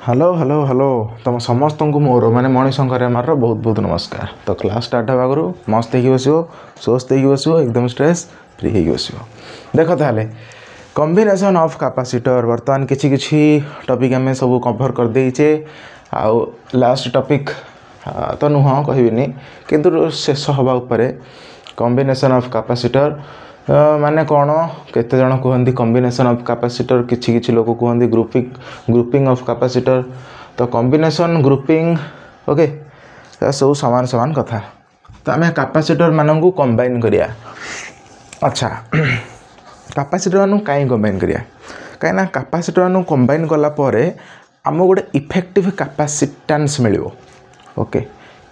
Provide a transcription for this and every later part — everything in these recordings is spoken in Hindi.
हेलो हेलो हेलो तुम समस्त को मोर माने मणिशंकर एमआर बहुत बहुत नमस्कार। तो क्लास स्टार्ट होगा आगु मस्त हो बस स्वस्थ हो बस एकदम स्ट्रेस फ्री हो बस। देख ताले कॉम्बिनेशन ऑफ कैपेसिटर बर्तमान किछि टॉपिक आम सब कवर कर देचे आउ लास्ट टॉपिक तो नुह कहबिनी किंतु शेष हवा उपरे कॉम्बिनेशन ऑफ कैपेसिटर माने कौन केते जन कहते कॉम्बिनेशन ऑफ कैपेसिटर किछि लोग कहते ग्रुपिंग ऑफ कैपेसिटर। तो कॉम्बिनेशन ग्रुपिंग ओके सब सामान सामान कथा। तो आम कैपेसिटर मानू कंबाइन करिया। अच्छा कैपेसिटर मानू कहीं कंबाइन करिया कहीं कैपेसिटर मानू कंबाइन कला परे आम गोटे इफेक्टिव कैपेसिटेंस मिलियो। ओके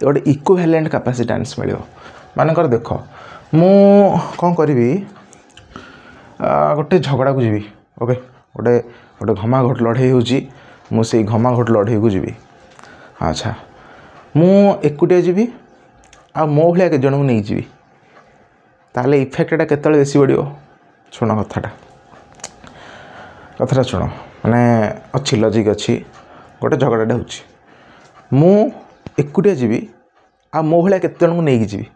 गोटे इक्विवेलेंट कैपेसिटेंस मिलियो। मानकर देख मु कौन करी गोटे झगड़ा को जीवी ओके गोटे गोटे घमाघट लड़े होसी घमाघट लड़े को जीवी। अच्छा मु एकुटिया जीवी आ मो भाया के जन को नहीं जीवी ताले इफेक्टा केतले बेसी बढ़ियो। शुण कथाटा शुण माने अच्छी लॉजिक अच्छी गोटे झगड़ाटे हो एकुटिया जीवी आ मो भाया केते जन को नहीं जीवी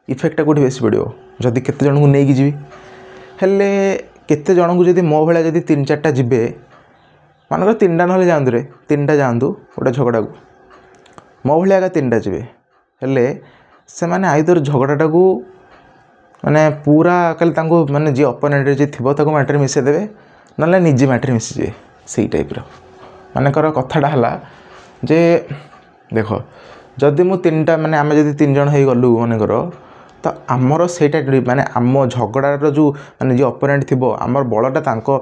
इफेक्टा कौटी बेसी बढ़ियो जदि केते जन को नहीं जीवी हेले केते जन को जदि मो भाया जदि 3-4टा जीवे मानकर 3टा ना जातु रे 3टा जातु गोटे झगड़ा को मो भाया 3टा जीवे हेले से माने आइदर झगड़ाटा को माने पूरा कल माने जी अपोनेंट जी थी मैटर मिसई देवे ना निजे मैटर मिसीजे से टाइप्र मानकर कथाटा है जे देख जदि मु 3टा माने आम जदि 3 जन हो गलु मनकर तो आमर सेटा माने आम झगड़ार जो माने जी अपोनेंट थी आमर बलटा तांको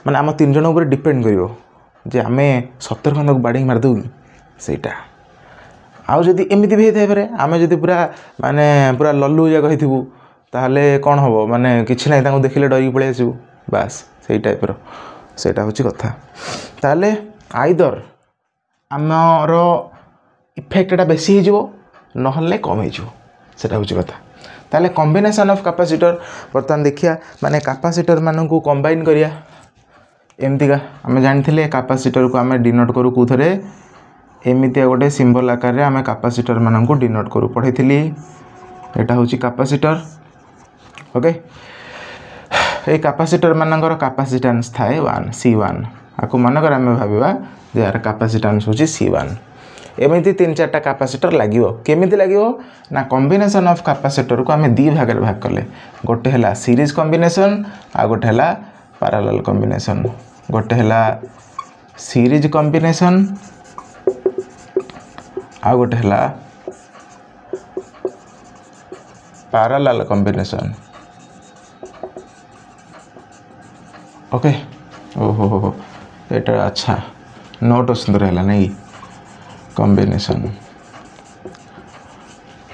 माने आम 3 जन ऊपर डिपेंड करिवो जे आमे 70 खंड बाड़ी मारदू कि सेटा आउ जदि एमती भी होता है आम जदि पूरा माने पूरा लल्लू जा कहीथू ताहले कौन हम माने किछि ना तांको देखिले डरी पळै आसबू बास से टाइप्र सेटा होची कथा। ताहले आइदर आमर इफेक्टा बेसी हो नहले कम हो सेटा होची कथा। ताले कॉम्बिनेशन ऑफ कैपेसिटर बर्तमान देखिया माने कैपेसिटर मानू को कंबाइन करिया एमतीका आम जानी कैपेसिटर को आम डिनोट करू कौथरे एमती गोटे सिंबल आकार में आम कैपेसिटर मानू को डिनोट करू पढ़ी थी यहाँ हूँ कैपेसिटर ओके ये कैपेसिटर मानकर कैपेसिटेंस थाए 1 C1 आपको मनकर आम भाविबा यार कैपेसिटेंस हूँ C1 एमती 3-4टा कैपेसिटर लगे केमिति लगे ना कॉम्बिनेशन ऑफ कैपेसिटर को आम 2 भाग में भाग कले गोटे है सीरीज कॉम्बिनेशन आ गोटे है पैरेलल कॉम्बिनेशन गोटे है सीरीज कॉम्बिनेशन आ गोटे है पैरेलल कॉम्बिनेशन ओके ओहो हो एटा अच्छा नोट सुंदर है नहीं कॉम्बिनेशन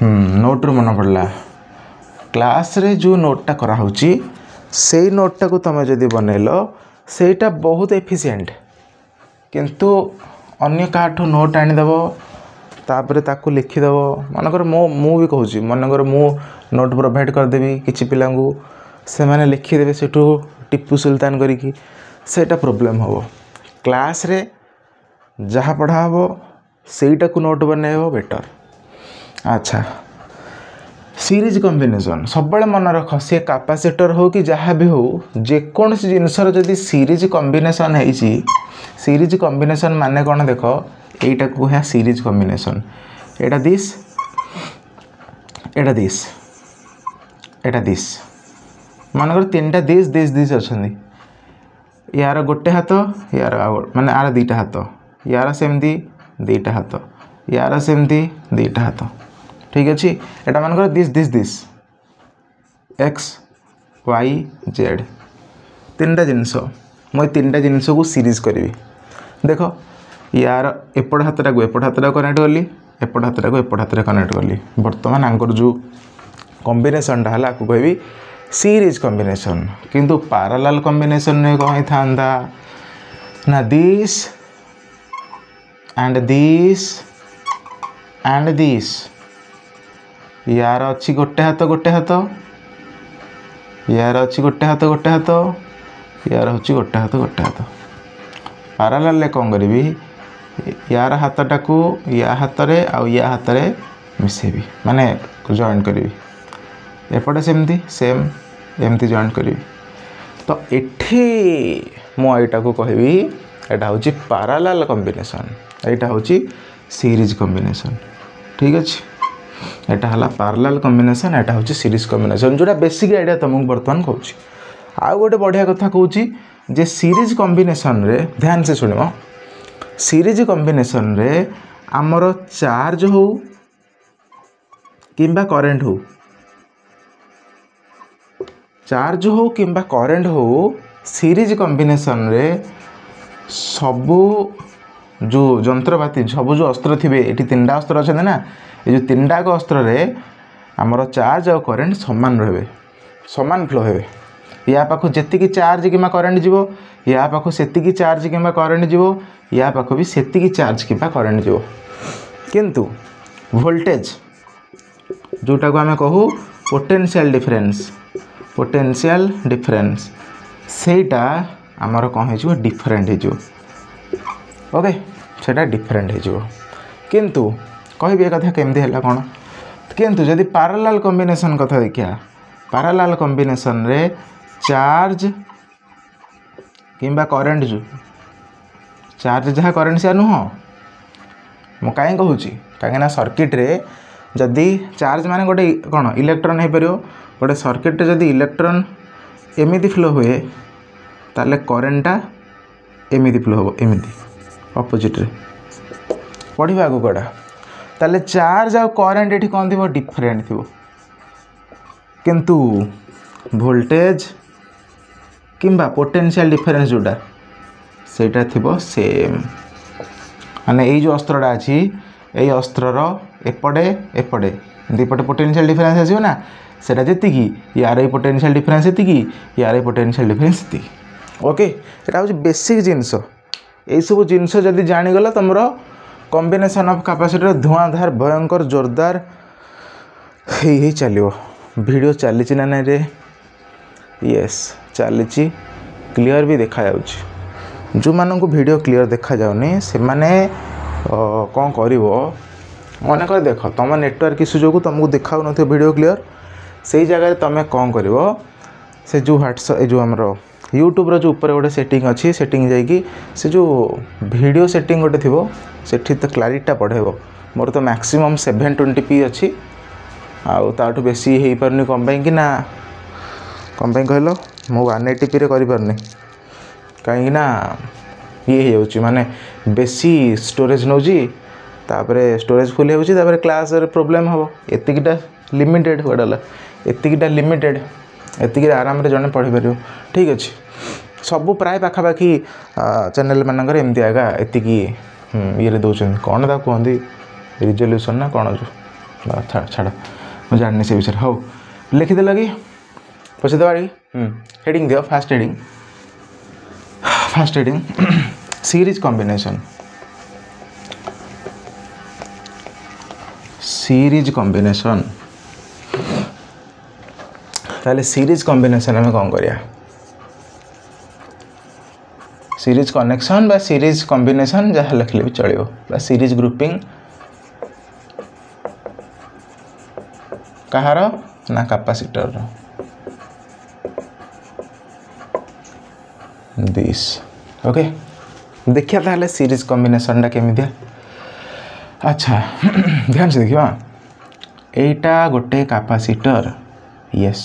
नोट रू मन पड़ला क्लास रे जो नोटटा करा होची से नोटटा को तुम जदि बनैल सेटा बहुत एफिशिएंट किंतु अन्य काठू नोट आनीदेव तापर ताकू लिखिदेव मनकर मु भी कहूँ मनकर मु नोट प्रोवाइड करदेवी किसी पिला से मैंने लिखिदेवे सेठू टिप्पू सुल्तान करिकी सेटा प्रॉब्लम हम क्लास रे जहाँ पढ़ा हम सेटा को नोट बनैब बेटर। अच्छा सीरीज कॉम्बिनेशन सब मन रख सी कैपेसिटर हो कि जहाँ भी हो जेकोसी जिनसर जदि सीरीज कॉम्बिनेशन है सीरीज कॉम्बिनेशन माने कौन देख यहीटा को है series combination Etah this Etah this Etah this मानकर 3टा दिस दिस दिस अच्छा यार गोटे हाथ यार माने आर 2टा हाथ यार सेमती 2टा हाथ यार सेमती 2टा हाथ ठीक अच्छे एटा मानकर this this this X Y Z 3टा जिनस मुझे 3टा जिनस को सीरीज करी देख यार एपट हाथटा को एपट हाथटा कनेक्ट कली एपट हाथटा को एपट हाथ कनेक्ट कली बर्तमान आंकर जो कॉम्बिनेशनटा है आपको कहबी सीरीज कॉम्बिनेशन किंतु पैरेलल कॉम्बिनेशन में कौन था ना दिस एंड दिस यार अच्छी गोटे हाथ यार अच्छी गोटे हाथ यार हूँ गोटे हाथ पैरेलल कौन करी यार हाथटा को या हाथ रे आ या हाथ रे मिसेबी माने जॉइन करी एपटे सेमती सेम एमती जॉइन करी तो एठी मु एटा को कहबी एटा होची पैरेलल कॉम्बिनेशन एटा होची सीरीज कॉम्बिनेशन ठीक अछि एटा हला पैरेलल कॉम्बिनेशन एटा होची सीरीज कॉम्बिनेशन जोटा बेसिक आइडिया तुमको बर्तमान कहूची आ गोटे बढ़िया कथा कहूची जे सीरीज कॉम्बिनेशन रे ध्यान से सुनिमो सीरीज कॉम्बिनेशन रे आमर चार्ज हो किंबा करेंट हो चार्ज हो किंबा करेंट हो सीरीज कॉम्बिनेशन रे सबू जो जंत्रपाति सब जो अस्त्र थे ये तीन अस्त्र अच्छा ना ये जो तीन अस्त्र रे आमर चार्ज और करेंट समान रहे समान फ्लो हे या पाख जी चार्ज कि करेंट जीवो या पाख से चार्ज कि करेंट जीवो या पाख भी से चार्ज कि करेंट जीवो किंतु वोल्टेज जोटा को आम कहू पोटेंशियल डिफरेंस सेटा आमर कौन हो डिफरेंट हो ओके सेटा डिफरेंट हो किंतु कहबी ए कथा केमती है कौन किंतु जदि पैरेलल कॉम्बिनेशन कथा देखिया पैरेलल कॉम्बिनेशन रे चार्ज किंबा करेंट जो चार्ज जहाँ करेंट से नुह मु कहीं कहूँ कहीं सर्किट रे जदि चार्ज माने गोटे कौन इलेक्ट्रॉन हो पार गोटे सर्किट रे जदि इलेक्ट्रॉन एमिति फ्लो हुए ताले करेंटा एमिति फ्लो हो एमिति अपोजिट रे पढ़िबा आगु कड़ा ताले चार्ज आ करेंट एठी कौन थी डिफरेंट थी किंतु वोल्टेज किंबा पोटेंशियल डिफरेंस जोटा सेटा थिबो सेम माने এই जो अस्त्रटा अछि এই अस्त्रर एपटे एपटे दीपटे पोटेंशियल डिफरेंस आसीयो ना सेटा जेतिकी यार पोटेंशियल डिफरेंस एतिकी यार पोटेंशियल डिफरेंस एतिकी ओके एटा हो बेसिक जिनस यही सब जिनस जदि जानीगला तुमर कॉम्बिनेशन ऑफ कैपेसिटर धुआंधार भयंकर जोरदार ही चलो वीडियो चली ना नहीं रे यस चली क्लियर भी देखा जाउछि जो मानन को वीडियो क्लियर देखा जाउनी से माने कौन करिवो मन कर देख तुम नेटवर्क इश्यू जो तुमको देखा न वीडियो क्लियर से जगह तुम कौन कर से जो व्हाट्सएप जो आमर यूट्यूब रो जो ऊपर गोटे सेटिंग अच्छी सेटिंग जाइए से जो वीडियो सेटिंग गोटे थी सेठी तो क्लारिटा पढ़ेब मोर तो मैक्सिमम 720p अच्छी आउ ताठू बेसी हो पारनी कम कि ना कम कहल मु 180p रे करि पारनी कहीं ना ये हो माने बेसी स्टोरेज नौजी तापरे स्टोरेज फुल हो क्लास प्रोब्लेम हम एतिकीटा लिमिटेड गला एतिकीटा लिमिटेड एतिकी आराम रे जने पढ़ी पारियो ठीक अच्छे सबू प्राय पाखापाखि चैनल मानकर एमती आगा एतिकी ये दौरान कौन ता कहते रिजोल्यूशन ना कौन जो छाड़ मुझे जाननी से विषय हाउ लिखिदेल कि पचार हेडिंग दियो फास्ट हेडिंग सीरीज कॉम्बिनेशन ताले सीरीज कॉम्बिनेशन में कौन करिया सीरीज कनेक्शन बा सीरीज कॉम्बिनेशन जहाँ लिखले भी चलियो बा सीरीज ग्रुपिंग कहार ना कैपेसिटर दिस ओके देखिया ताले सीरीज कॉम्बिनेशन टा केमितिया अच्छा ध्यान से देखियो एटा गोटे कैपेसिटर यस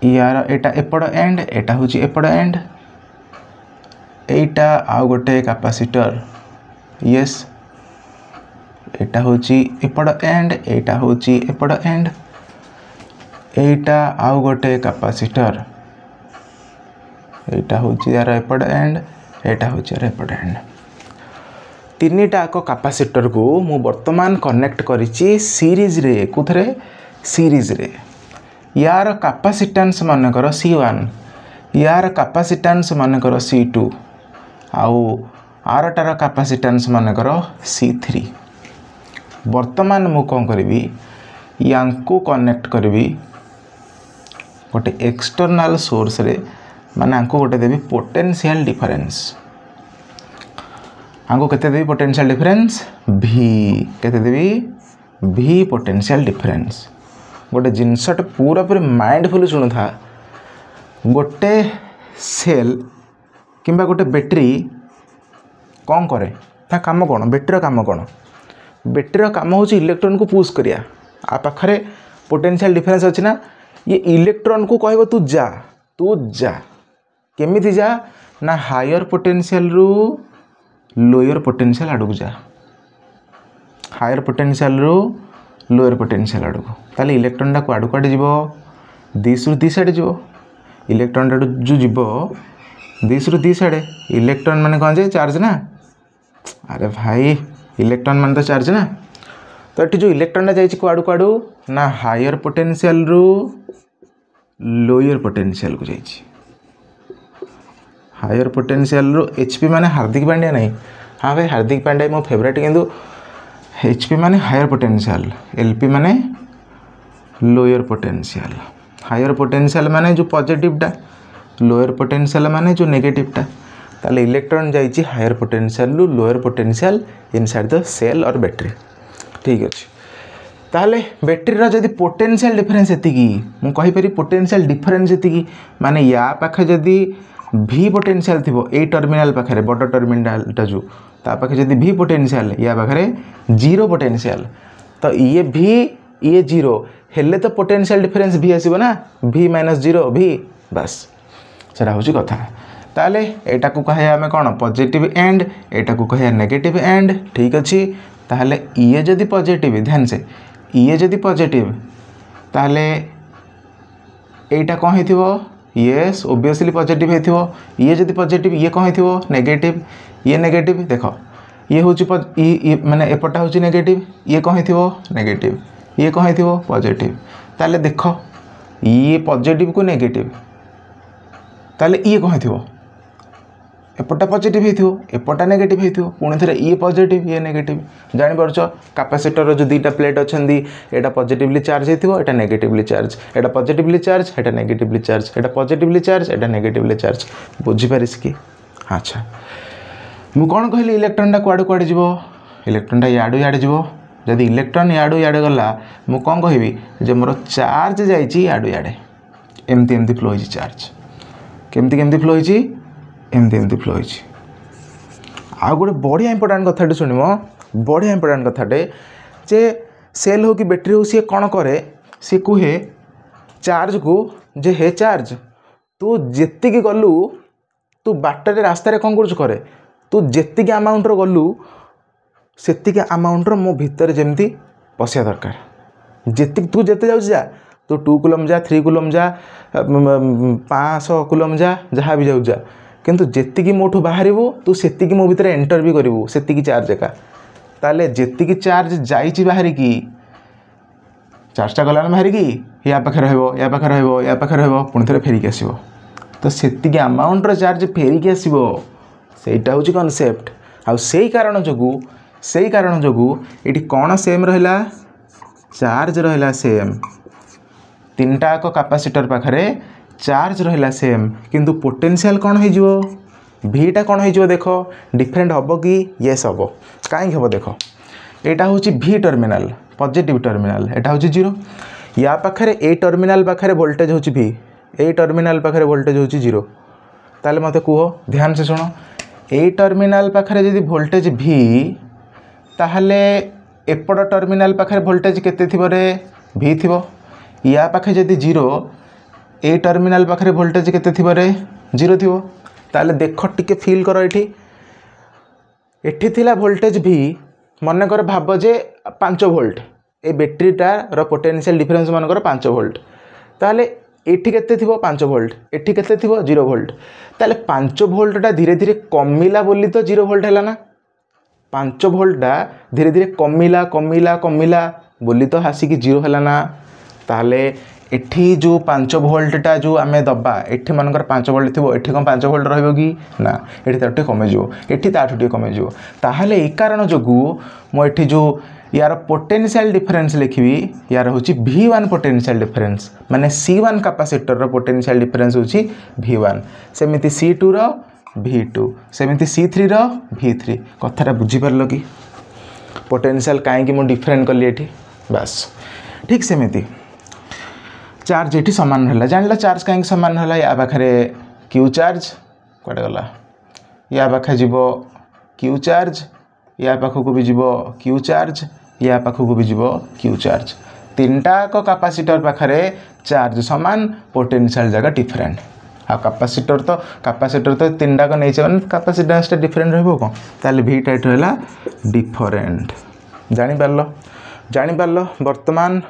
यार एटा एपड़ एंड एटा हूँ एपड़ एंड एटा आउ गोटे कैपेसिटर यस एटा हूँ एपड़ एंड एटा हूँ एपड़ एंड एटा आउ गोटे कैपेसिटर एटा हूँ यार एपड़ एंड एटा हूँ यार एपड़ एंड तीनिटा कैपेसिटर को मु वर्तमान कनेक्ट करिछि सीरीज रे कुथरे सीरीज रे यार कैपेसिटेंस मानकर C1 यार कैपेसिटेंस मानकर C2 आउ आरटार कैपेसिटेंस मानकर C3 वर्तमान मु कौन करी यांको कनेक्ट करी गोटे एक्सटर्नल सोर्स रे माने आंको गोटे देवी पोटेंशियल डिफरेंस आंको केते देवी पोटेंशियल डिफरेंस भी केते देवी भी पोटेंशियल डिफरेंस। गोटे जिनसटे पूरा पूरी माइंडफुल शुणु था गोटे सेल किंबा गोटे बैटेरी कौन करे ता काम कौन बैटेरी काम कौन बैटेरी काम हूँ इलेक्ट्रॉन को पुश करिया आ पाखरे पोटेंशियल डिफरेंस अच्छी ना ये इलेक्ट्रॉन को कहब तू जा केमिति जा ना हायर पोटेंशियल रु लोअर पोटेंशियल आड़ को जा हायर पोटेंशियल रु लोअर पोटेंशियल आड़ को ताले इलेक्ट्रॉन टा कुआड़ कुआड़ जीव दिस रु दिस आड़े जीव इलेक्ट्रॉन टा जो जीव दिस रु दिस आड़े इलेक्ट्रॉन माने कौन जे चार्ज ना अरे भाई इलेक्ट्रॉन माने तो चार्ज ना तो ये जो इलेक्ट्रॉन टा जाइए कुआड़ कुआड़ ना हायर पोटेंशियल रु लोअर पोटेंशियल को जाइए हायर पोटेंशियल रु एचपी माने हार्दिक पांड्या नहीं हाँ भाई हार्दिक पांड्या मो फेवरेट किंतु एचपी माने हायर पोटेंशियल एलपी माने लोअर पोटेंशियल हायर पोटेंशियल माने जो पॉजिटिव टा लोअर पोटेंशियल माने जो नेगेटिव टा ताले इलेक्ट्रॉन जाइए हायर पोटेंशियल रु lower potential inside the cell और बैटरी ठीक अच्छे ताहले बैटेरी जदि पोटेंशियल डिफरेंस एतिकी मु कहि परि पोटेंशियल डिफरेंस एतिकी माने या पाखे जदि भी पोटेंशियल थिबो ए टर्मिनल पाखे बड़ टर्मिनल टा जो ता पाखे जदि भी पोटेंशियल या पाखे जीरो पोटेंशियल तो ये भी ये जीरो हेले तो पोटेंशियल डिफरेंस भी आसीबो ना भी माइनस जीरो भी बस सेटा होची कथा ताले एटा को कहे आमे कोन पॉजिटिव एंड एटा को कहे नेगेटिव एंड ठीक अच्छी ताहले ये जदि पॉजिटिव ध्यान से ये जदि पॉजिटिव ताहले एटा कौन हेथिबो यस ओब्वियसली पॉजिटिव हेथिबो ये जदि पॉजिटिव ये कौन हेथिबो नेगेटिव ये नेगेटिव देखो ये होची माने एपटा होची नेगेटिव ये कौन हेथिबो नेगेटिव ये कौन हेथिबो पॉजिटिव ताहले देखो ये पॉजिटिव को नेगेटिव ताहले ये कौन हेथिबो एपटा पॉजिटिव हेथिबो एपटा नेगेटिव हेथिबो पुणी थरे ये पॉजिटिव ये नेगेटिव जानि परछो कैपेसिटर जो दुईटा प्लेट अछंदी एटा पॉजिटिवली चार्ज हेथिबो एटा नेगेटिवली चार्ज एटा पॉजिटिवली चार्ज एटा नेगेटिवली चार्ज एटा पॉजिटिवली चार्ज एटा नेगेटिवली चार्ज बुझी पारिस कि अच्छा मु कोन कहली इलेक्ट्रॉन टा कुआड कुआड जीवो इलेक्ट्रॉन टा याडू याड जीवो जदि इलेक्ट्रॉन याडू याड गला मु कोन कहबी जे मोर चार्ज जाईची याडू याडे एमती एमती फ्लो होई चार्ज केमती केमती फ्लो होई एमती एमती फ्लो होई आ गोटे बढ़िया इंपोर्टेंट कथाटे शुणव बढ़िया इंपोर्टेंट कथाटे जे सेल हो कि बैटेरी हो सी कौन करे सी कहे चार्ज को जे हे चार्ज तू जेतिकी गलु तू बाटर रास्तार कौन करे तू जेतिकी अमाउंटर गलु सेतिकी अमाउंटर मो भितर जमती पशिया दरकार जेतिक तू जेते जाऊ जा तू 2 कूलम जा 3 कूलम जा 500 कूलम जा जहाँ भी जाऊ जा किंतु जेतिकी मोठू बाहरिबू तू सेतिकी मो भितर एंटर भी करिवू सेतिकी चार्ज एका ताले जेतिकी चार्ज जाईची बाहरिकी चार्जटा गलान बाहरिकी या पाखे रहइबो या पाखे रहइबो या पाखे रहइबो पुणी थरे फेरिकी आसीबो तो सेतिकी अमाउंट रो चार्ज फेरिकी आसीबो सेटा होची कांसेप्ट आ सेही कारण जोगु एटी कोन सेम रहिला चार्ज रहिला सेम तीनटा को कैपेसिटर पाखरे चार्ज रहिला सेम किंतु पोटेंशियल कौन हो भीटा कौन हो देखो डिफरेंट हम कि येस हम कहीं हम देख यहाँ हूँ भी टर्मिनाल पॉजिटिव टर्मिनाल यहाँ हूँ जीरो या पाखे ए टर्मिनाल पाखे वोल्टेज हूँ भी ए टर्मिनाल पाखे वोल्टेज हूँ जीरो ताले मत कह ध्यान से शुण ए टर्मिनाल पाखे जब वोल्टेज भी ताहले एपट टर्मिनाल पाखे वोल्टेज केते थिबो रे भी थिबो या पाखे जदि जीरो ए टर्मिनाल पाखे वोल्टेज केते थिबो रे जीरो थिबो ताले देख टिके फील कर एठी थिला वोल्टेज भी मन कर भाव जे 5 वोल्ट ए बैटेरीटार पोटेंशियल डिफरेंस मनकर 5 वोल्ट ताले एठी केते थिबो 5 वोल्ट एठी केते थिबो 0 वोल्ट ताले 5 वोल्टटा धीरे धीरे कमिला बोली तो 0 वोल्ट हैला ना 5 वोल्टटा धीरे धीरे कमिला कमिला कमिला बोली तो हासिकी 0 हैला ना ताले एठी जो 5 वोल्टटा जो आमे दबा एठी मनकर 5 वोल्ट थिबो एठी कम 5 वोल्ट रहइबो कि ना एठी ताठे कमे जिवो एठी ताठे कमे जिवो ताहाले ए कारण जोगु मो एठी जो यार पोटेंशियल डिफरेंस लिखिबी यार होची V1 पोटेंशियल डिफरेंस माने C1 कैपेसिटर रो पोटेंशियल डिफरेंस होची V1 सेमिति C2 रो V2 सेमती C3 रो V3 कथाटा बुझीपार कि पोटेंशियल कहीं मुझे डिफरेंट कली ये बस ठीक सेमती चार्ज ये सामान है जान चार्ज कहीं सामान है या पाखे क्यू चार्ज कड़े गला या पाखे जीव क्यू चार्ज या पाखक भी जीव क्यू चार्ज या पाखक भी जीव क्यू चार्ज तीनटाक कैपेसिटर पाखे चार्ज सामान पोटेंशियल जगह डिफरेंट आ कैपेसिटर तो तीन टाक नहीं चाहिए कैपेसिटेंस डिफरेंट रही कौन ताल V टाइट रहा डिफरेंट जानीपार बर्तमान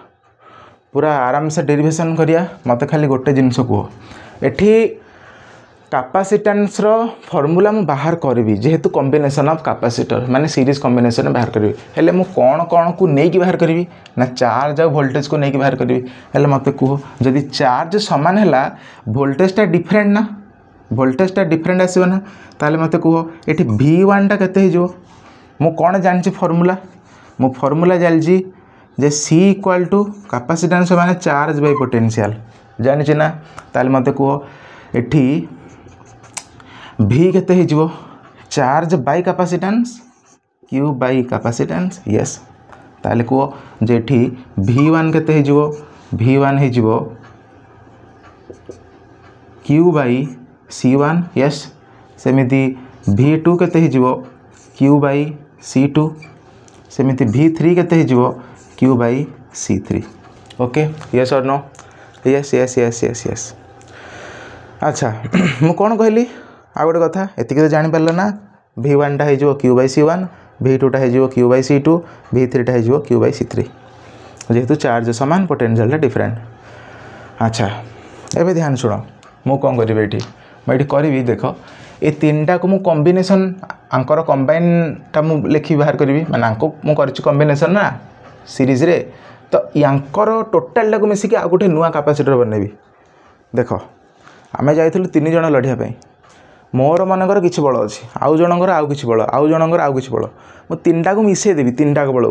पूरा आराम से डेरिवेशन करिया मत खाली गोटे जिनस कह एठी कैपेसिटेंस रो फॉर्मूला मु बाहर करी जेहेतु कॉम्बिनेशन ऑफ कैपेसिटर माने सीरीज कॉम्बिनेशन बाहर करी हेले मु कौन कौन को नहीं कि बाहर करी ना चार्ज और वोल्टेज को नहीं कि बाहर करी हेले मत कह जदि चार्ज समान है वोल्टेजटा डिफरेंट ना वोल्टेजटा डिफरेंट आसो ना ताले मत कह एठी V1 टा केते हो मु कौन जानि फॉर्मूला मु फॉर्मूला जानी जे C इक्वल टू कैपेसिटेंस माने चार्ज बाय पोटेंशियल जानी ना ताले मत कह एठी V केते हो charge by capacitance Q by capacitance yes ताले कह जे एठी V1 केते हो V1 हो Q bye C1 yes सेमिति V2 केते हो Q बाय C2 सेमिति V3 केते हो Q by C3 okay yes और no yes yes yes yes yes अच्छा मु कौन कहली आ गोटे कथा एतिक तो जानी पारल ना V1 टा हो Q बाय C1 V2 टा हो Q बाय C2 V3 टा हो Q बाय C3 जेहेतु चार्ज सामान पोटेंशियल डिफरेंट अच्छा एबे ध्यान शुण मु कौन करी ये करी देख ये तीन टा को मु कॉम्बिनेशन आंकर कंबाइनटा मु लिखी बाहर करी माने आंको मु करछि कॉम्बिनेशन ना सीरीज रे तो यांकर टोटाल को मिसिक आ गोटे नुआ कैपेसिटर बनैबी देख आमे जाइथिलु 3 जण लढिया पई मोर मनकर किछि बळ अछि आउ जनकर आउ किछि बळ आउ जनकर आउ किछि बळ मु तीनटा को मिसै देबी तीनटा को बळ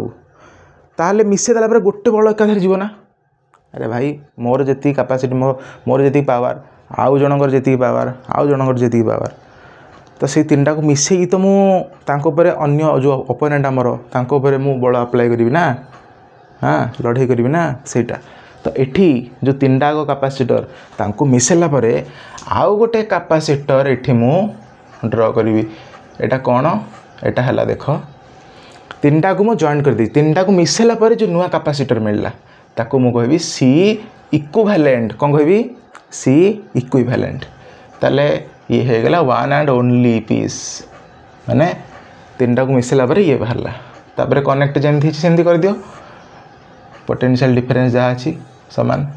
ताले मिसै देला पर गोटे बळ एकाधर जीव ना अरे भाई मोर जेती कैपेसिटी मोर जेती पावर आउ जनकर जेती पावर आउ जनकर जेती पावर तो से तीन टाक मिसेकी तो मुझे अन्य जो ओपोनेंट आमर तांको उपरे मु बल अप्लाई करी ना हाँ लड़ाई करी ना सेटा तो एठी जो तीन टाक कैपेसिटर तांको मिसेला परे आउ गोटे कैपेसिटर एठी मु ड्रॉ करी एटा कौन एटा हला देख तीन टाक मु जॉइन कर दी तीन टाक मिसेला परे जो नुआ कैपेसिटर मिलला ताको मु कहबी C इक्विवेलेंट कौन कहबी C इक्विवेलेंट ताले ये हो गला वन एंड ओनली पीस माने तीन टाक मिसेला पर ये बाहरला तापर कनेक्ट जमी सेमती कर दियो पोटेंशियल डिफरेंस जहाँ अच्छी सामान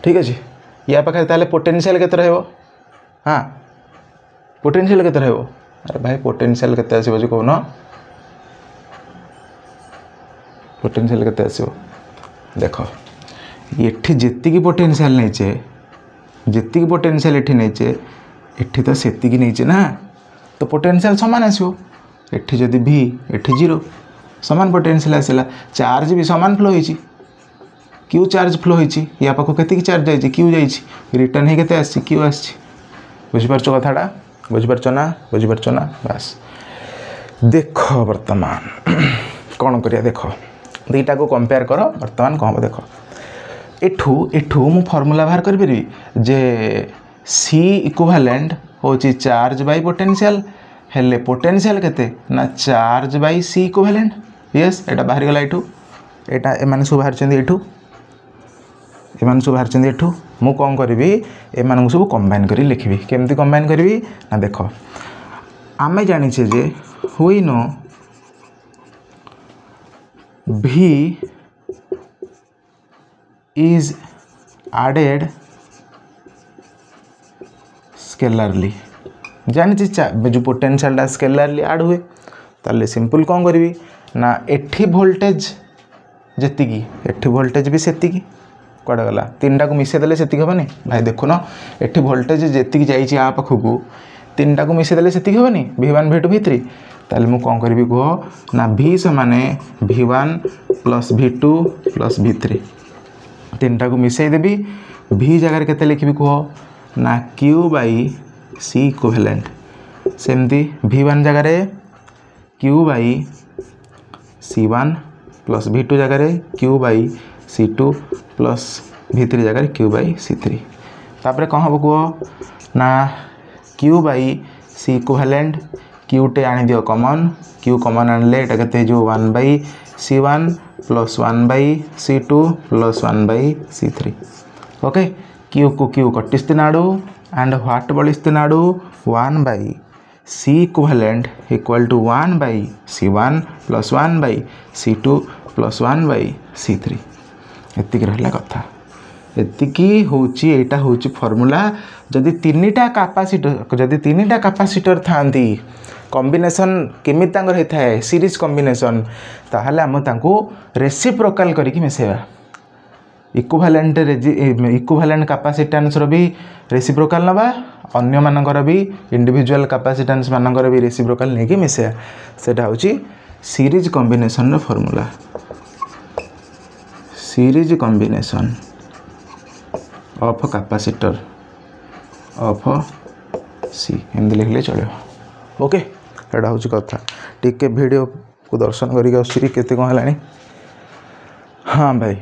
ठीक अच्छे या पाखे ताले पोटेंशियल केते रहबो हाँ पोटेंशियल केते रहबो अरे भाई पोटेंशियल केते आसीबो जे कहनो पोटेंशियल केते आसीबो देखो एठी जेतिकी पोटेंशियल नैचे जेतिकी पोटेंशियल एठी नैचे एठी तो सेतिकी नैचे ना तो पोटेंशियल समान आसीबो एठी जदि V एठी 0 समान पोटेंशियल आसला चार्ज भी समान फ्लो होईची क्यू चार्ज फ्लो होईची या पाखो केतिकी चार्ज जाईची क्यू जाईची रिटर्न हे केते आसी क्यू आसी बुझि परछो कथाडा बुझि परछो ना बस देखो वर्तमान कौन करिया देखो दुईटा को कंपेयर करो वर्तमान कौन देखो एठू मु फॉर्मूला बाहर कर परबी जे C इक्विवेलेंट होची चार्ज बाय पोटेंशियल हेले पोटेंशियल केते ना charge by C equivalent yes एटा बाहर गला एठू एटा एमाने सब बाहर चंदी एठू एमाने सब बाहर चंदी एठू मु कोन करबी एमाने सब कंबाइन करी लिखबी केमती कंबाइन करबी ना देखो आमे जानि छे जे we know V is added scalarly जानी जो पोटेंशियल स्केलरली ऐड हुए ताले सिंपल कौन करी ना एठी वोल्टेज जेतिकी एठी वोल्टेज भी सेतिकी कड़े गला तीन टाक मिसेदेले सेतिकी हेनी भाई देखुन एठी वोल्टेज जेतिकी जाइए आ पाखक तीन टाक मिसेदेले सेतिकी हेनी V1 V2 V3 ताले मु कौन करी कह ना V समान V1 plus V2 plus V3 तीन टाक मिसई देबी V जगह केते लिखबी कह ना Q बाय C इक्विवेलेंट सेमती V1 जगार Q by C1 plus V2 जगार Q by C2 plus V3 जगार Q बाई C3 तापर कौन हम कह ना Q by C equivalent Q टे आनी दियो कॉमन Q कॉमन आनले एटा केते जो 1 by C1 plus 1 by C2 plus 1 by C3 okay Q को Q कटिस्तिनाडू एंड व्हाट बलिस्तिनाडू 1 by C equivalent equal to 1 by C1 plus 1 by C2 plus 1 by C3 एतिक रहला कथा एतिकी होची एटा होची फार्मूला जदि तीनटा कैपेसिटर थांती कॉम्बिनेशन केमी तांगर होता है सीरीज कॉम्बिनेशन ताहले हम तांको रेसिप्रोकल करके मिसेबा इक्विवेलेंट कैपेसिटेंस रो भी रेसिप्रोकल नबा अन्य मानकर भी इंडिविजुअल कैपेसिटेंस मानकर भी रेसिप्रोकल नेकी मिसेबा सेटा होची सीरीज कॉम्बिनेशन रो formula series combination of capacitor of C एमती लिखले चलो ओके एटा हूँ कथा टिके वीडियो को दर्शन करके केते कौन है हाँ भाई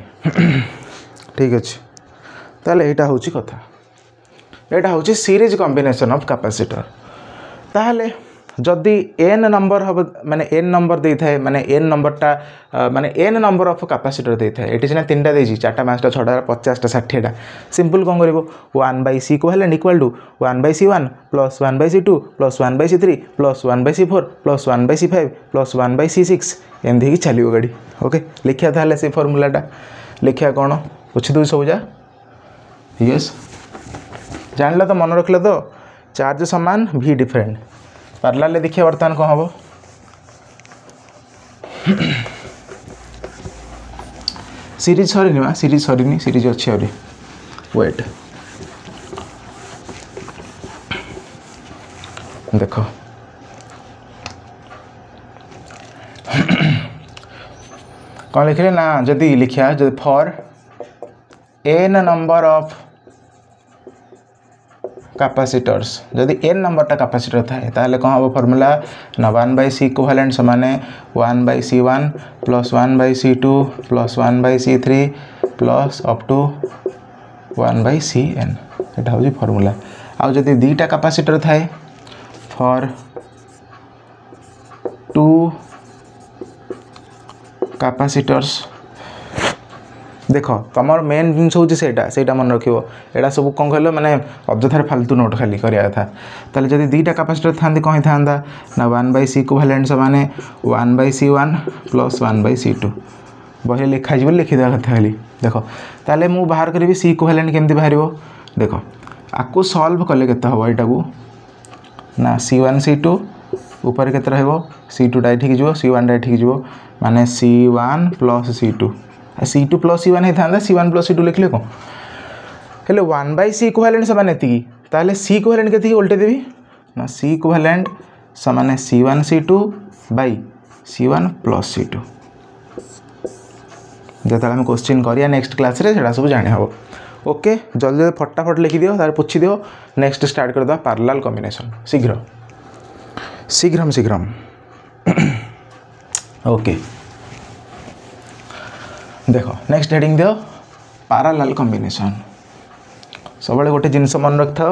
ठीक अच्छे ताले यहाँ हूँ कथा यहाँ हूँ सीरीज कॉम्बिनेशन ऑफ कैपेसिटर ताहले जदि n नंबर हम माने n नंबर दे थाए माने n नंबरटा माने n नंबर ऑफ कैपेसिटर दे थाए एटी सिना तीनटा देजी 4टा 5टा 6टा 50टा 60टा सिंपल कौन करिवो 1 by C equivalent equal to 1 by C1 plus 1 by C2 plus 1 by C3 plus 1 by C4 plus 1 by C5 plus 1 by C6 एमती चलो गाड़ी ओके लिखिया था से फॉर्मूलाटा लिखिया कौन पूछी दू सब जा यस जान तो मन रखल तो चार्ज समान V डिफरेंट पैरेलल देखिए बर्तमान कौन हम सीरीज सरीनी सीरीज सरीनी सीरीज अच्छी आउरी वेट देख कौन लिखे ना जदि लिखिया जदि for n number of capacitors जदि n नंबरटा कैपेसिटर थाए ताहले कौन हम फॉर्मूला ना 1 बाई C इक्विवेलेंट समान 1 by C1 plus 1 by C2 plus 1 by C3 plus up to 1 by Cn एटा हूँ फॉर्मूला आउ जदि दीटा कैपेसिटर थाए फॉर 2 कैपेसिटर्स देख तुम मेन जिन हूँ से मन रखो यहाँ सब कौन कहल माने अଯथार फालतू नोट खाली करा था ताले जदि दीटा कैपेसिटर था कौन था ना 1 बाई C इक्विवेलेंट समान 1 by C1 plus 1 by C2 बहे लिखाई लिखिदा कथा खाली देख ताले मु बाहर करी C इक्विवेलेंट केमती बाहर देख आपको सॉल्व कले केते हम यहाँ को ना C1 C2 ऊपर के C2 टा ठीक जीव C1 टा ठीक जीव माने C1 plus C2 C2 plus C1 होता C1 प्लस C2 लिखले कौन हेले 1 बाई C इक्विवेलेंट समान एति ताले C इक्विवेलेंट केति उल्टे देबी ना C इक्विवेलेंट समान C1 C2 by C1 plus C2 जब हम क्वेश्चन करिया नेक्स्ट क्लास रे सेटा सब जाने हम ओके जल्दी फटाफट लिखि दियो तार पूछी दियो नेक्स्ट स्टार्ट कर दो पैरेलल कॉम्बिनेशन शीघ्र शीघ्रम शीघ्रम ओके देखो नेक्स्ट हेडिंग दियो पैरेलल कॉम्बिनेशन सब गोटे जिनस मन रख था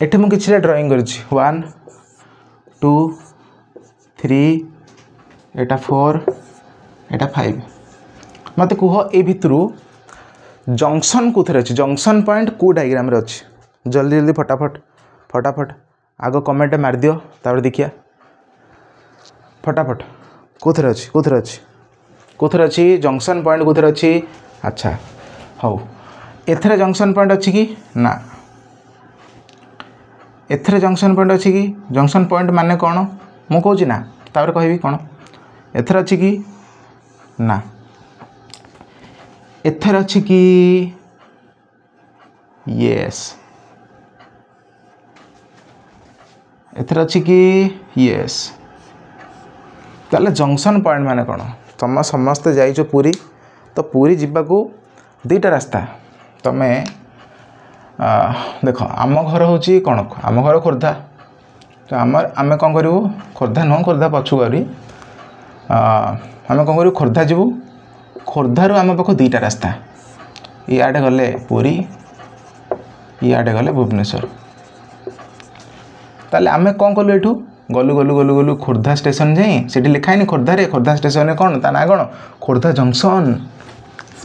एठे मु किछि ड्राइंग करछि 1 2 3 एटा 4 एटा 5 मत कुह ए भितरु जंक्शन कुथरे अछि जंक्शन पॉइंट को डायग्राम रे अछि जल्दी जल्दी फटाफट फटाफट आगो कमेंट मार दियो तापर देखिया फटाफट कुथरे अछि जंक्शन पॉइंट कुथरे अछि अच्छा हौ एथरे जंक्शन पॉइंट अछि कि ना एथरे जंक्शन पॉइंट अच्छी कि जंक्शन पॉइंट माने कौन मु कहूँ ना तापर कहबी कौन एथर अच्छी कि ना एथर अच्छी कि यस एथर अच्छी कि यस ताले जंक्शन पॉइंट माने कौन तुम समस्ते जाइछ पुरी तो पुरी जीवाकू दुईटा रास्ता तमें देख आम घर हूँ कौन आम घर खोर्धा तो आम कौन करूँ खोर्धा नुह खोर्धा पछु करी आम कौन करूँ खोर्धा जीवु खोर्धारू आम पाख दुईटा रास्ता इआडे गले पुरी इआडे गले भुवनेश्वर ताले आम कौन कलु एठू गलु गलु गलु गलु खोर्धा स्टेशन जाई सेठी लिखाइनि खोर्धारे खोर्धा स्टेशन कौन ता ना कौन खोर्धा जंक्शन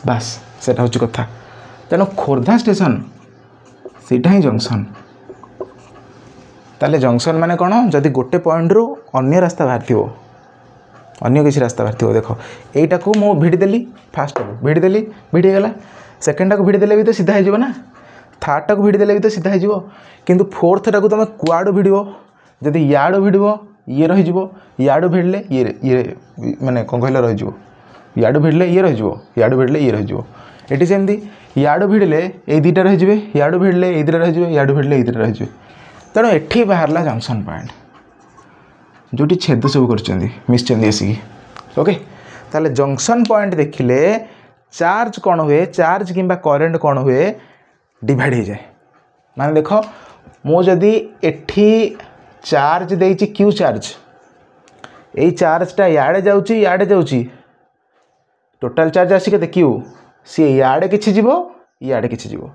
बास सेटा होची कथा तेणु खोर्धा स्टेशन सीटा ही जंक्शन ताले जंक्शन माने कौन जदि गोटे पॉइंट रू अन्य रास्ता बाहर थो अन्य किसी रास्ता बाहर थो देख यहीटा को मु भिड़देली फास्ट को भिड़देली भिड़गला सेकेंडटा को भिड़देले भी तो सीधा हो ना थर्डटा को भिड़देले भी तो सीधा हो किंतु फोर्थटा को तुम कुआड़ भिड़ जदि याड़ भिड़ ये रही याड़ भिड़ले ये माने कौन कहल रही याड़ भिड़ले ये रही याड़ भिड़ले ये रही ये सेमती याड़ भिड़ले ये दुईटा रही याड़ भिड़ले ये दुईटा रही याड़ भिड़ले ये दुईटा रही तेणु एठी बाहरला जंक्शन पॉइंट जोटी छेद सब कर मिशन आसिक ओके ताले जंक्शन पॉइंट देखिले चार्ज कौन हुए चार्ज किंबा करेंट कौन हुए डिवाइड हो जाए माने देख मुझे एठी चार्ज देइछि क्यू चार्ज यही चार्जटा याड़े जाउछि याड़े जाउछि टोटाल चार्ज आसिक केते क्यू सी याड़े किछि जीवो याड़े किछि जीवो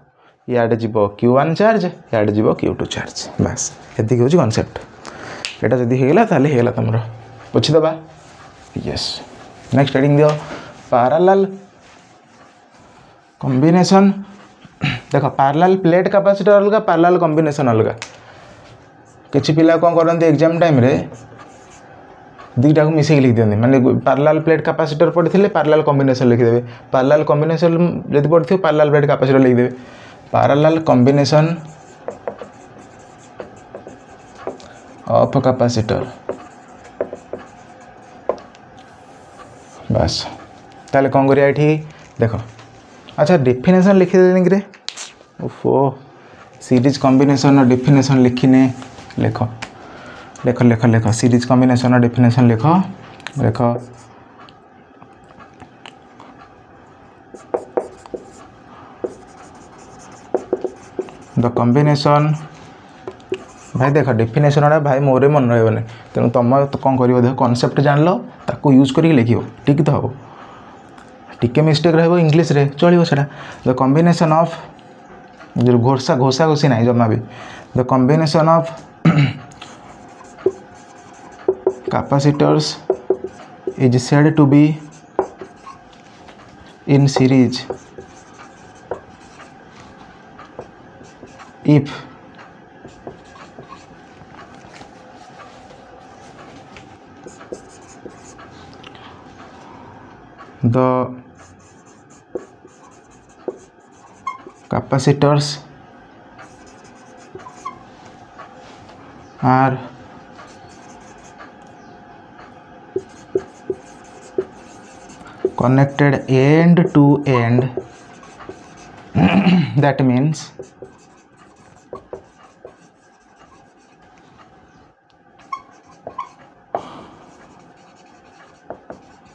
याड़े जीवो Q1 चार्ज याड़े जीवो Q2 चार्ज बस एतिक होछि कांसेप्ट एटा जदि हेगला ताले हेगला तमरो पुछि दबा यस नेक्स्ट हेडिंग दियो पैरेलल कॉम्बिनेशन देख पैरेलल प्लेट कैपेसिटर अलग पैरेलल कॉम्बिनेशन अलग किछि पिला कौन करते एग्जाम टाइम रे दुईटा को मिसेक लिख दिखते माने पैरेलल प्लेट कैपेसिटर पढ़ी पैरेलल कॉम्बिनेशन लिखिदेवे पैरेलल कॉम्बिनेशन जब पढ़ी पैरेलल प्लेट कैपेसिटर लिखिदेवे पैरेलल कॉम्बिनेशन ऑफ कैपेसिटर बस ताले कौन करिया एठी देखो अच्छा डेफिनेशन लिखिदेनी कि ओफो सीरीज कॉम्बिनेशन डेफिनेशन लिखिने लेख लेख लेख लेख सीरीज कॉम्बिनेशन डेफिनेशन लेख लेख द कॉम्बिनेशन भाई देख डेफिनेशन गुड़ा भाई मोरे मन रही तेणु तुम कौन कर देख कॉन्सेप्ट जान लो ताको यूज करके लिखो ठीक तो हम टिके मिस्टेक रहिबो इंग्लिश रे चलिबो सेटा द कॉम्बिनेशन ऑफ जो घोषा घोषा घोषी ना जमा भी the combination of capacitors is said to be in series if the capacitors are connected end to end that means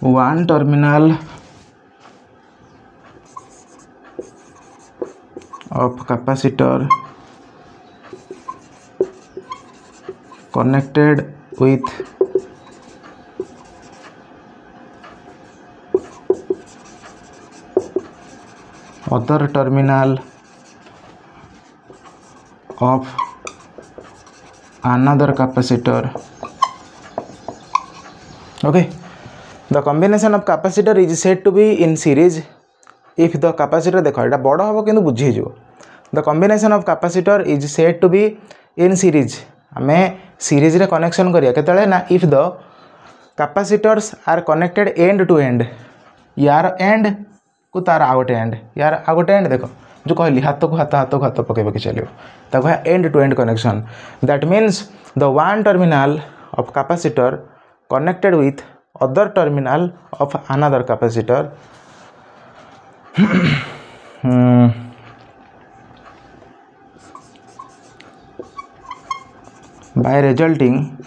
one terminal of capacitor connected with other terminal of another capacitor. Okay, the combination of capacitor is said to be in series if the capacitor देखो एटा बड़ हम कि बुझी जो the combination of capacitor is said to be in series आमे सीरीज रे कनेक्शन करिया केतले ना if the capacitors are connected end to end यार एंड को तार आगोटे एंड यार आगोटे एंड देखो जो कहली हाथ को हाथ पकड़ चलो तक end to end connection that means the one terminal of capacitor connected with other terminal of another capacitor by resulting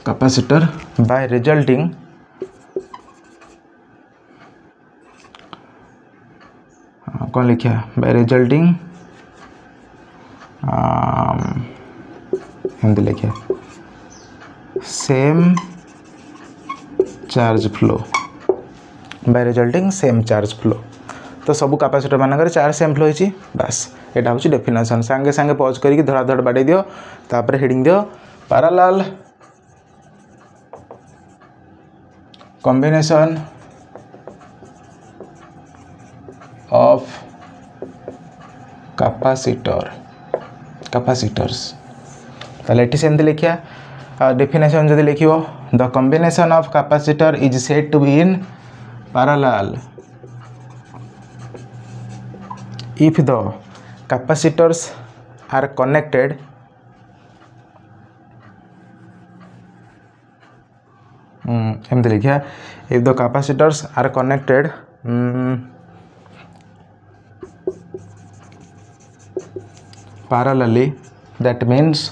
capacitor by resulting कौन लिखा by resulting हिंदी लिखा same charge flow by resulting same charge flow तो सब कैपेसिटर मानक चार्ज सेम फ्लो होती बास यहाँ हूँ डेफिनेशन सांगे सांगे पॉज करके धड़ा धड़ बाड़े दियो तापर हेडिंग दियो पैरेलल कॉम्बिनेशन ऑफ कैपेसिटर्स ताले एठी सेमती लिखिया डेफिनेशन जदि लिखियो the combination of capacitor is said to be in parallel if the capacitors are connected एमती लिखा if the capacitors are connected parallelly that means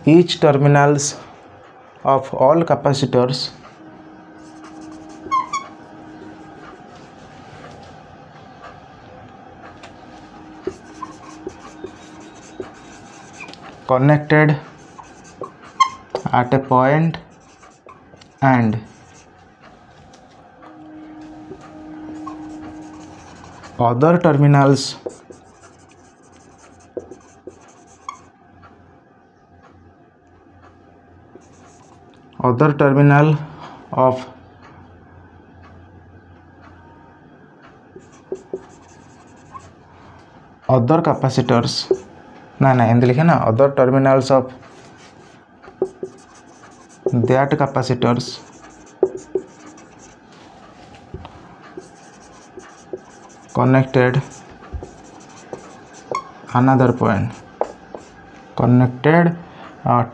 each terminal of all capacitors connected at a point and other terminals of other capacitors ना एमती लिखे ना other terminals of that capacitors connected another point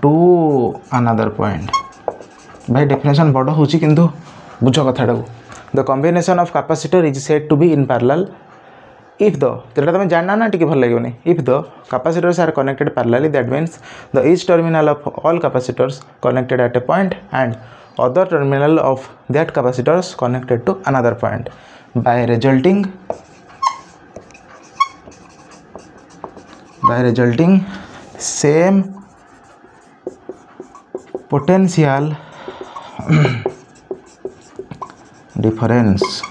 to another point भाई डेफिनेशन बड़ हो किंतु बुझ कथाटा the combination of capacitor is said to be in parallel if the तेटा तुम जानना ना टी भल लगे if the capacitors are connected parallelly that means the each terminal of all capacitors connected at a point and other terminal of that capacitors connected to another point by resulting same potential difference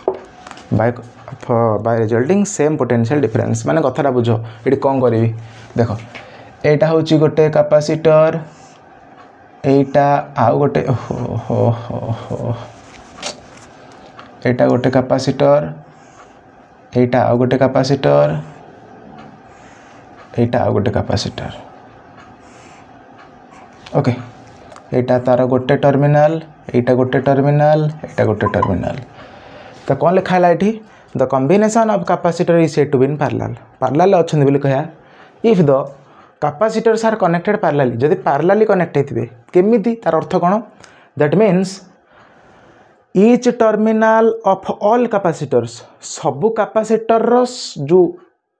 by resulting same potential difference माने कथाटा बुझ ये कौन करी देख एटा हूँ गोटे कैपेसिटर एटा आउ गोटे एटा गोटे कैपेसिटर एटा आउ गोटे कैपेसिटर एटा आउ गोटे कैपेसिटर ओके एटा तार गोटे टर्मिनल एटा गोटे टर्मिनल एटा गोटे टर्मिनल तो कौन लिखा है ये the combination of capacitor is said to be in parallel अच्छा बोली कह if the capacitors are connected parallelly जदि पैरेलली कनेक्ट होते केमिति तार अर्थ कौन that means each terminal of all capacitors सबू कैपेसिटर जो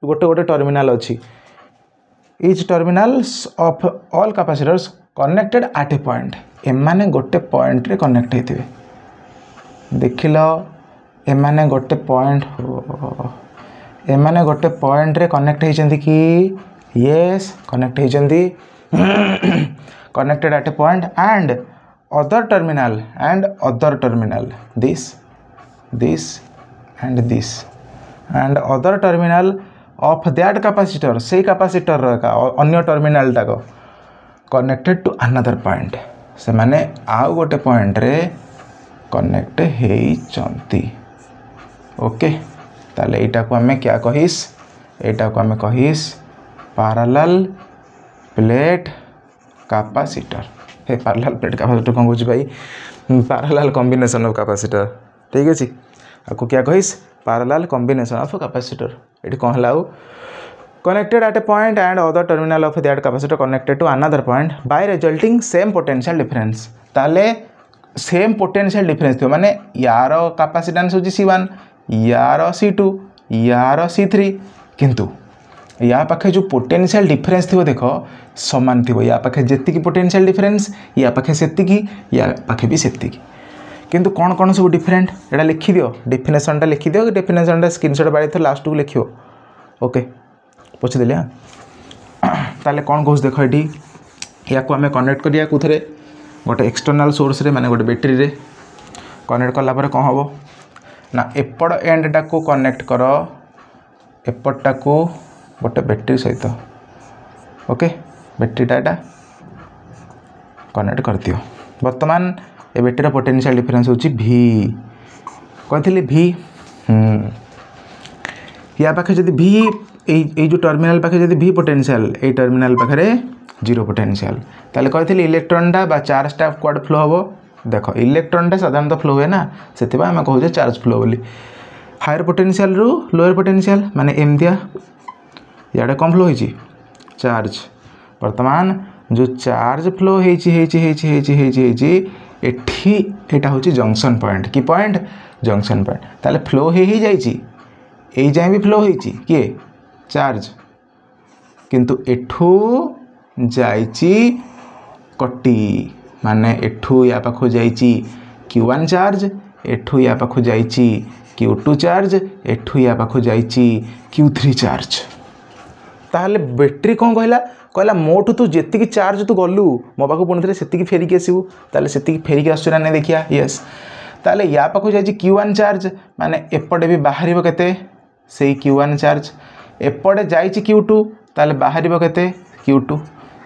गोटे गोटे टर्मिनल अच्छी each terminals of all capacitors connected at a point एमाने गोटे पॉइंट रे कनेक्ट होते देखिल एमाने गोटे पॉइंट रे कनेक्ट होती कि येस कनेक्ट होती connected at a point and other terminal this and other terminal of that capacitor से कैपेसिटर अन्य टर्मिनल टाक कनेक्टेड टू अनदर पॉइंट से माने आउ गोटे पॉइंट रे कनेक्ट होती ओके ताले एटा को हमें क्या कहिस एटा को आम कहिस पैरेलल प्लेट कैपेसिटर। हे पैरेलल प्लेट कैपेसिटर कौन कह भाई पैरेलल कॉम्बिनेशन ऑफ कैपेसिटर ठीक अच्छे आपको क्या कहिस पैरेलल कॉम्बिनेशन ऑफ कैपेसिटर। ये कौन है connected at a point and other terminal of that capacitor connected to another point by resulting same potential difference। ताले सेम पोटेंशियल डिफरेंस थो माने यार कैपेसिटेंस होची C1 यार C2 यार C3 किंतु या पाखे जो पोटेंशियल डिफरेंस थी देखो समान थी या पाखे जेतिकी पोटेंशियल डिफरेंस या पाखे सेतिकी या पाखे भी सेतिकी किंतु कौन कौन सब डिफरेंट एटा लिखि दियो डेफिनेशनटा लिखि दियो डेफिनेशनटा स्क्रीनशॉट बाड़ी थो लास्ट को लिखियो ओके पूछी देली ताले कौन कौन देख ये या को आम कनेक्ट करिया कुथरे गोटे एक्सटर्नल सोर्स रे माने गोटे बैटरी रे कनेक्ट कला पर कौन हम ना एपट एंडटा को कनेक्ट कर एपटा को गोटे बैटरी सहित ओके बैटरीटा एटा कनेक्ट कर दियो। वर्तमान ए बैटरी पोटेंशियल डिफरेंस होची V कहती V या पाखे जदि V ए जो टर्मिनल पाखे जदि V पोटेंशियल ए टर्मिनल पाखे जीरो पोटेंशियल ताले कहते इलेक्ट्रॉनटा बा चार्जटा क्वाड फ्लो हम देख इलेक्ट्रॉनटा साधारणतः फ्लो हुए ना से आम कहूँ चार्ज फ्लो बोली हायर पोटेंशियल रु लोअर पोटेंशियल माने एमतिया याडे कम फ्लो होइची चार्ज वर्तमान जो चार्ज फ्लो होइची एठी एटा होची जंक्शन पॉइंट की पॉइंट जंक्शन पॉइंट ताले फ्लो ही जाइची एई जाय भी फ्लो होइची के चार्ज किंतु एठू जाइची कटी माने एठू या पाखु जाइची Q1 चार्ज एठू या पाखु जाइची Q2 चार्ज एठू या पाखु जाइची Q3 चार्ज ताहले बैटरी कौन कहला कहला मोठू तू जेतिकी चार्ज तू गलु मो पाखु पुणी थे सेतिकी फेरिकी आसबू ताहले सेतिकी फेरिकी आसु ना देखिया यस ताहले या पाखु जाइची Q1 चार्ज माने एपटे भी बाहरिबो केते सेई Q1 चार्ज एपटे जाइची Q2 ताहले बाहरिबो केते Q2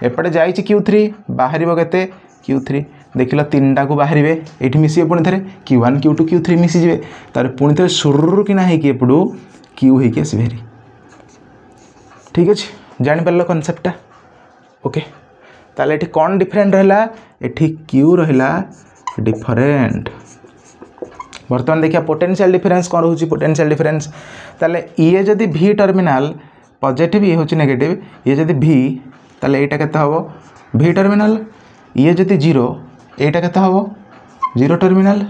एपटे जाइची Q3 बाहरिबो केते Q3 देखिल तीनटा को बाहर ये मिसे पुणी थे Q1 Q2 Q3 मिसीजे तार पुणी थे सुर कि ना होपड़ू Q होगी आसबे ठीक अच्छे जापार कनसेप्टा ओके ताले ये कौन डिफरेंट रहा ये Q रहा डिफरेंट। बर्तमान देखिए पोटेंशियल डिफरेंस कौन रोचे पोटेंशियल डिफरेंस ताले ये जदि V टर्मिनाल पॉजिटिव ये होची नेगेटिव ये जदि V ताले एटा केते हबो V टर्मिनाल ये जदि जीरो एटा केते हबो जीरो टर्मिनाल।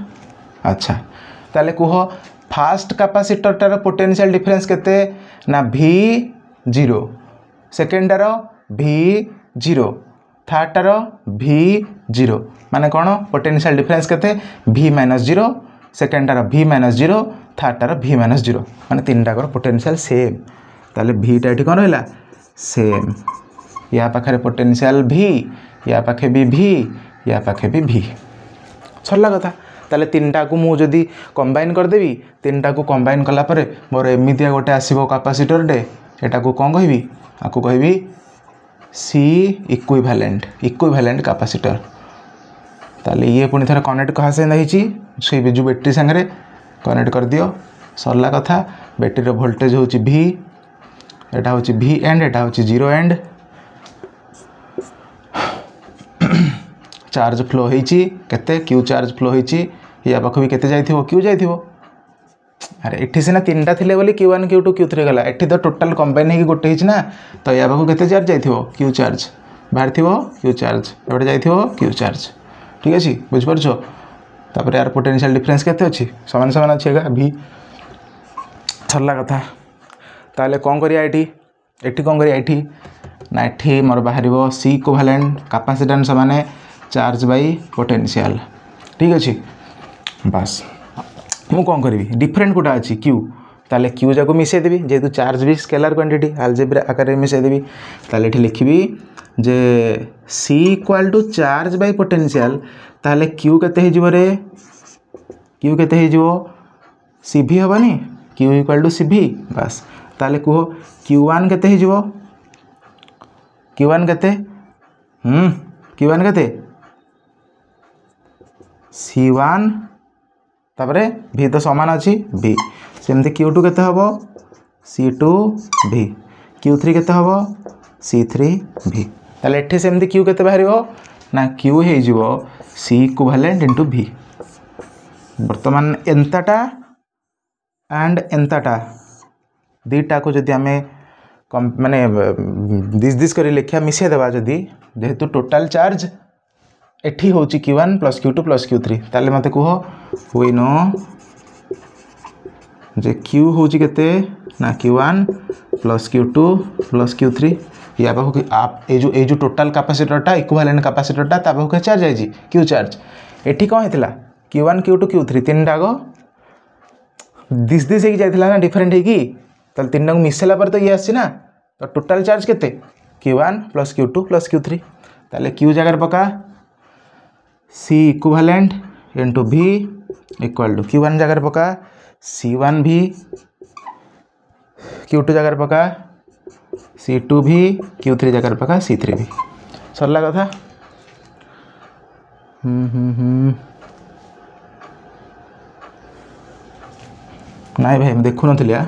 अच्छा ताले कुह फास्ट कैपेसिटर टार पोटेंशियल डिफरेंस केते ना V0 सेकेंडार V0 थर्डार V0 माने कौन पोटेंशियल डिफरेंस केते V-0 सेकेंडार V-0 थर्डार V-0 माने तीन टाकर पोटेंशियल सेम ताले Vटा ये कौन रहा सेम या पाखे पोटेंशियल V या पाखे भी V या पाखे भी V सरला कथा ताले तीनटा को मु जदि कंबाइन करदेवी तीनटा को कंबाइन कला परे मोर एमितिया गोटे आसीबो कैपेसिटर डे एटा को कौन कहबी आपको कहबी C इक्विवेलेंट कैपेसिटर ताले ये पुणी थोड़ा कनेक्ट कहा से नहीं से बिजु बैटरी संगे कनेक्ट कर दियो सरला कथा बैटरी रो वोल्टेज होची V एटा होची V एंड एटा होची जीरो एंड चार्ज फ्लो होइची केते Q चार्ज फ्लो होइची या पाख भी केते जाइथिबो Q जाइथिबो अरे एठी सिना तीनटा थिले बोली Q1 Q2 Q3 गला एठी तो टोटल कंबाइन हेकी गोटे हिच ना तो या पाख केते चार्ज जाइथिबो Q चार्ज बाहर थिबो Q चार्ज एबडे जाइथिबो Q चार्ज ठीक अछि बुझ परछो तापर यार पोटेंशियल डिफरेंस केते अछि समान समान अछि V छल्ला कथा ताले कोन करिया एठी कोन करिया एठी ना एठी मोर बाहरिबो C इक्विवेलेंट कैपेसिटेंस माने चार्ज बाई पोटेंशियल ठीक अच्छे बस मु कौन करी डिफरेंट कोटा अच्छी Q ताले Q जाको मिसेदेवी जेहेतु चार्ज भी स्केलर क्वांटिटी अलजेब्रा आकार में मिसेदेवी ताले एठी लिखिबी जे C equal to charge by potential ताले Q केते हे जिवो रे Q केते हे जिवो CV हबनी Q इक्वल टू CV बस ताले कुहो Q1 केते हे जिवो Q1 केते Q1 केते C1 तापरे V तो समान अच्छी V सेमती Q2 केते हबो C2V Q3 केते हबो C3V ताले एठे सेमती Q केते बाहरिबो ना Q हे जिवो C इक्विवेलेंट इनटू V वर्तमान एंताटा एंड एंताटा दीटा को जदि आमे माने दिस करी लेखिया मिसे देबा जदि जेहेतु टोटल चार्ज एठी होची Q1 plus Q2 plus Q3 ताले मते कहो वी नो जे Q होची केते ना Q1 plus Q2 plus Q3 या बाहु कि आप ए जो टोटल कैपेसिटरटा इक्विवेलेंट कैपेसिटरटा ता बाहु के चार्ज आइजी Q चार्ज एठी कोन हेतिला Q1 Q2 Q3 तीन डागो दिस हे जाइथिला ना डिफरेंट हे की ताले तीन डागो मिसेला पर तो ये आसी ना तो टोटल चार्ज केते Q1 plus Q2 plus Q3 ताले Q जगह पका C equivalent into V equal to Q1 जगह पका C1V Q2 जगह पका C2V Q3 जगह पका C3V सरला कथा नाइ भाई मैं देखु नथिलिया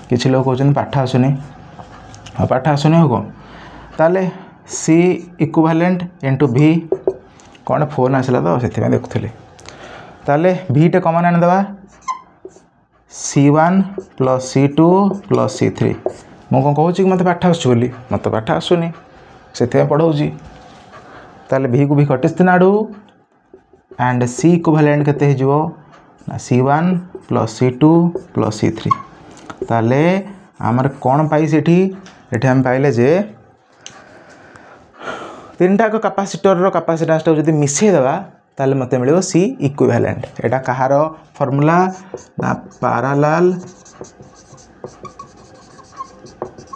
किछि लोग कहउछन पाठ आसुनी आ पाठ आसुनी हो कोन ताले C इक्विवेलेंट इनटू V कोन फोन आसला तो सेति में देखुथले ताले V टे कॉमन आन देबा C1 plus C2 plus C3 मो कोन कहउछि कि मते पाठ आसु बोली मते पाठ आसुनी सेति में पढौछि ताले V को भी Curtis Nadu and C equivalent केते हे जिवो ना C1 plus C2 plus C3 ताले आमर कोन पाई सेठी एठी हम पाइले जे तीनटा को कैपेसिटर रो कैपेसिटेंस टा जदी मिसे देबा ताले मते मिलियो C इक्विवेलेंट एटा कहारो फार्मूला ना parallel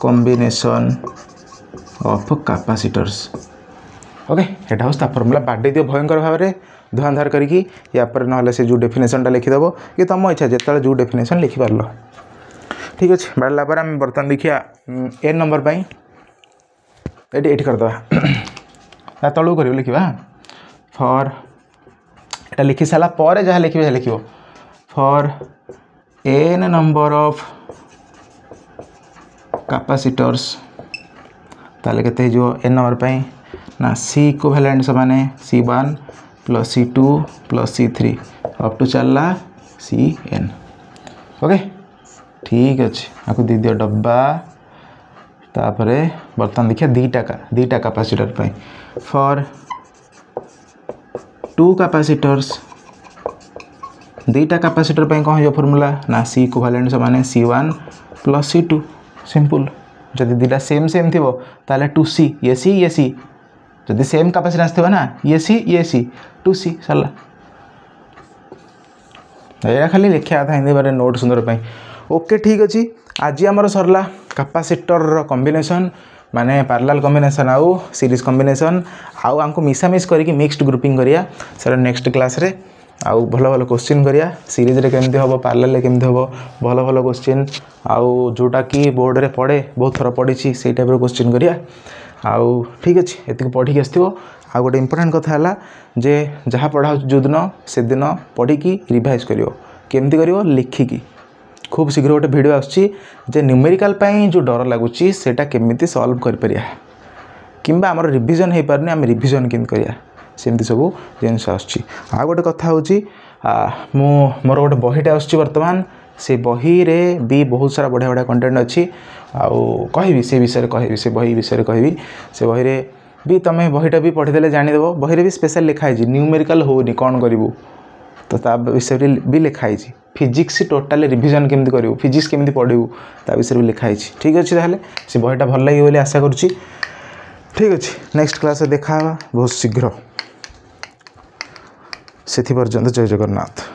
combination of capacitors okay Etah होस्ता formula बाडे दियो भयंकर भाव रे धुआंधार करिकी या पर नहले से जो डेफिनेशन टा लिखि देबो कि तम इच्छा जेतले जो डेफिनेशन लिखि पारलो ठीक अछि बाडला पर हम बर्तन देखिया n नंबर पई एटी कर दबा ता तळु करियो लिखिबा फॉर एटा लिखि साला पर जहा लिखिबे लिखिबो for n number of capacitors ताले केते जो n नंबर पई ना C इक्विवेलेंट समाने C1 plus C2 plus C3 up to चलला Cn ओके ठीक अच्छे आपको दी दियो डब्बा तापरे बर्तन देखिए दीटा कैपेसिटर पाई फॉर 2 कैपेसिटर्स दीटा कैपेसिटर पाई कौन हो फॉर्मूला ना C इक्विवेलेंट समाने C1 प्लस C2 सिंपल जदि दीटा सेम थिबो ताले 2C ये C जदि सेम कैपेसिटेंस थिबा ना ये C 2C सरला एरा खाली लिखिया था हिंदी बारे नोट सुंदर पाई ओके ठीक अच्छी आज आमर सरला कैपेसिटर कॉम्बिनेशन माने पैरेलल कॉम्बिनेशन आउ सीरीज कॉम्बिनेशन आउ आंको मिसामिस करके मिक्स्ड ग्रुपिंग करिया सर नेक्स्ट क्लास रे आउ भलो भलो क्वेश्चन करिया सीरीज रे केमती हबो पैरेलल रे केमती हबो भलो भलो क्वेश्चन आउ जोटा की बोर्ड रे पड़े बहुत थोड़ा पड़ी से टाइप रो क्वेश्चन करिया आउ ठीक अच्छे एति पढ़ी आसथिबो आ गोटे इंपोर्टेंट कथा हला जे जहाँ पढ़ा जो दिन से दिन पढ़ी की रिवाइज करियो केमती करियो लिखिकी खूब शीघ्र गोटे वीडियो आछी जे न्यूमेरिकल पाई जो डर लगुची सेटा केमिति सॉल्व कर परिया किंबा हमर रिवीजन हे परने हम रिवीजन केन करिया सेमती सब जिनस आछी आ गोटे कथा होची मो मोर गोटे बहीटा आछी वर्तमान से बही रे भी बहुत सारा बढ़िया बढ़िया कंटेंट अच्छी आउ कहबी से विषय कहबी से बही विषय कहबी से बही रे भी तमें बहीटा भी पढ़ीदे जानीदेव बही भी स्पेशल लिखाई न्यूमेरिकल होनी कौन करूँ तो ता विषय भी लिखाई फिजिक्स टोटाल रिवीजन केमती करूँ फिजिक्स केमती पढ़ू ता विषय भी लिखाई ठीक अच्छे ताहले से बहीटा भल लगे बोली आशा करुँची ठीक अच्छे नेक्स्ट क्लास देखा बहुत शीघ्र से पर्यंत जय जगन्नाथ।